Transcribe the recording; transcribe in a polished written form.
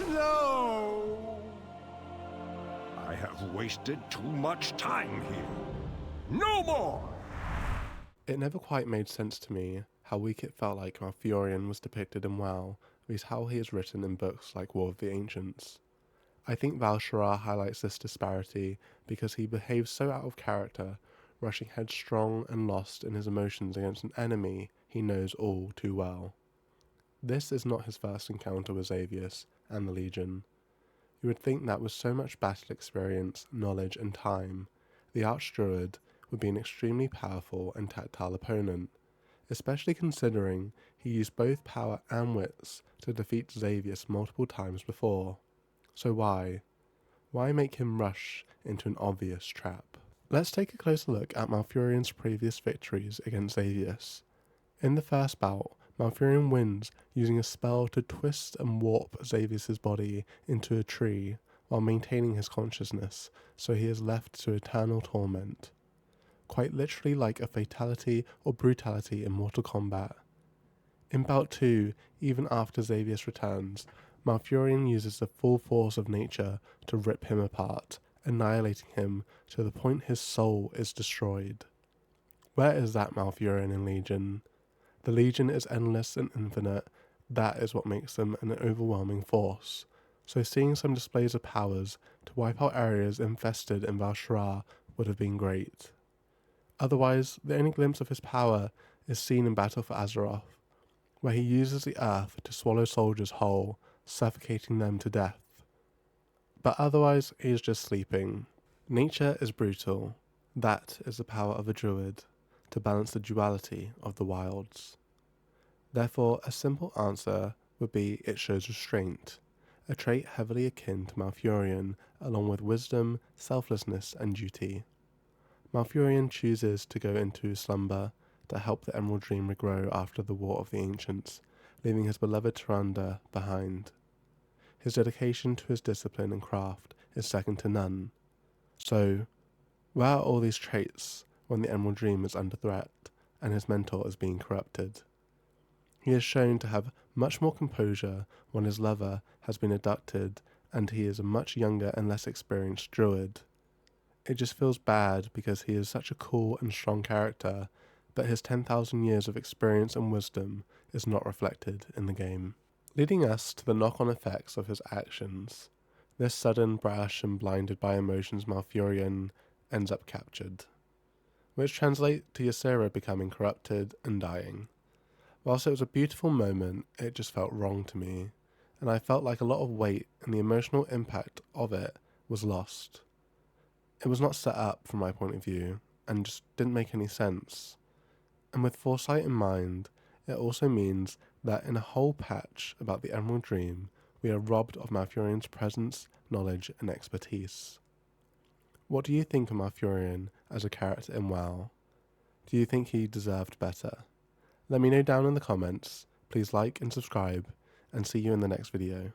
No! I have wasted too much time here. No more! It never quite made sense to me how weak it felt like Malfurion was depicted in WoW versus how he is written in books like War of the Ancients. I think Val'sharah highlights this disparity because he behaves so out of character, rushing headstrong and lost in his emotions against an enemy he knows all too well. This is not his first encounter with Xavius and the Legion. You would think that with so much battle experience, knowledge and time, the Archdruid would be an extremely powerful and tactile opponent, especially considering he used both power and wits to defeat Xavius multiple times before. So why? Why make him rush into an obvious trap? Let's take a closer look at Malfurion's previous victories against Xavius. In the first bout, Malfurion wins using a spell to twist and warp Xavius' body into a tree while maintaining his consciousness, so he is left to eternal torment. Quite literally like a fatality or brutality in Mortal Kombat. In Bout 2, even after Xavius returns, Malfurion uses the full force of nature to rip him apart, annihilating him to the point his soul is destroyed. Where is that Malfurion in Legion? The Legion is endless and infinite, that is what makes them an overwhelming force, so seeing some displays of powers to wipe out areas infested in Val'sharah would have been great. Otherwise, the only glimpse of his power is seen in Battle for Azeroth, where he uses the earth to swallow soldiers whole, suffocating them to death. But otherwise, he is just sleeping. Nature is brutal. That is the power of a druid, to balance the duality of the wilds. Therefore, a simple answer would be it shows restraint, a trait heavily akin to Malfurion, along with wisdom, selflessness, and duty. Malfurion chooses to go into slumber to help the Emerald Dream regrow after the War of the Ancients, leaving his beloved Tyrande behind. His dedication to his discipline and craft is second to none. So, where are all these traits when the Emerald Dream is under threat and his mentor is being corrupted? He is shown to have much more composure when his lover has been abducted and he is a much younger and less experienced druid. It just feels bad because he is such a cool and strong character, but his 10,000 years of experience and wisdom is not reflected in the game. Leading us to the knock-on effects of his actions, this sudden, brash and blinded by emotions Malfurion ends up captured, which translate to Ysera becoming corrupted and dying. Whilst it was a beautiful moment, it just felt wrong to me, and I felt like a lot of weight and the emotional impact of it was lost. It was not set up from my point of view, and just didn't make any sense. And with foresight in mind, it also means that in a whole patch about the Emerald Dream, we are robbed of Malfurion's presence, knowledge, and expertise. What do you think of Malfurion as a character in WoW? Do you think he deserved better? Let me know down in the comments, please like and subscribe, and see you in the next video.